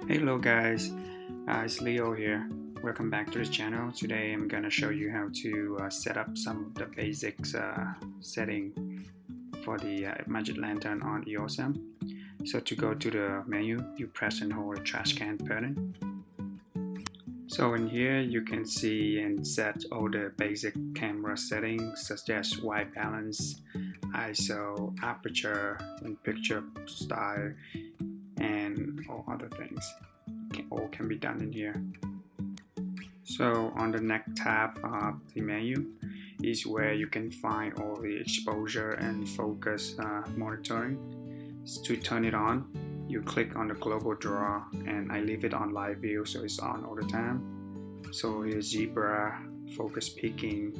Hello guys, it's Leo here. Welcome back to the channel. Today I'm gonna show you how to set up some of the basics setting for the Magic Lantern on EOS M. So to go to the menu, you press and hold the trash can button. So in here you can see and set all the basic camera settings such as white balance, ISO, aperture, and picture style, and all other things. All can be done in here. So on the next tab of the menu is where you can find all the exposure and focus monitoring. To turn it on, you click on the global draw, and I leave it on live view so it's on all the time. So here's zebra, focus peaking,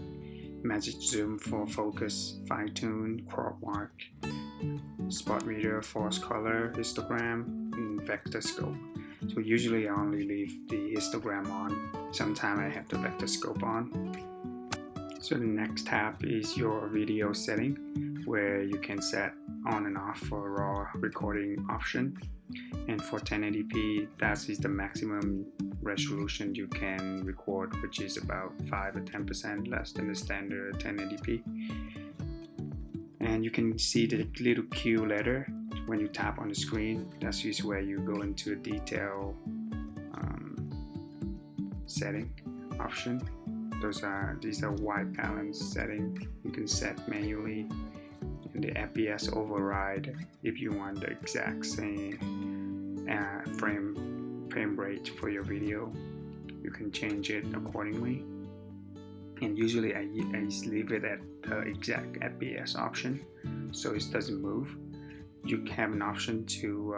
magic zoom for focus, fine tune, crop mark, spot reader, force color, histogram, and vector scope. So usually I only leave the histogram on. Sometimes I have the vector scope on. So the next tab is your video setting, where you can set on and off for raw recording option. And for 1080p, that is the maximum resolution you can record, which is about 5 or 10% less than the standard 1080p. And you can see the little Q letter when you tap on the screen. That's usually where you go into a detail setting option. These are white balance setting you can set manually, and the FPS override if you want the exact same frame rate for your video. You can change it accordingly. And usually I leave it at the exact FPS option so it doesn't move. You have an option to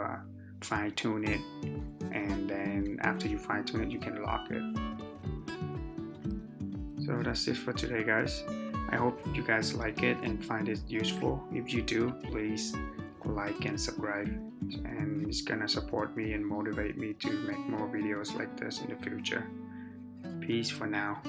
fine tune it, and then after you fine tune it you can lock it. So that's it for today guys. I hope you guys like it and find it useful. If you do, please like and subscribe, and it's gonna support me and motivate me to make more videos like this in the future. Peace for now.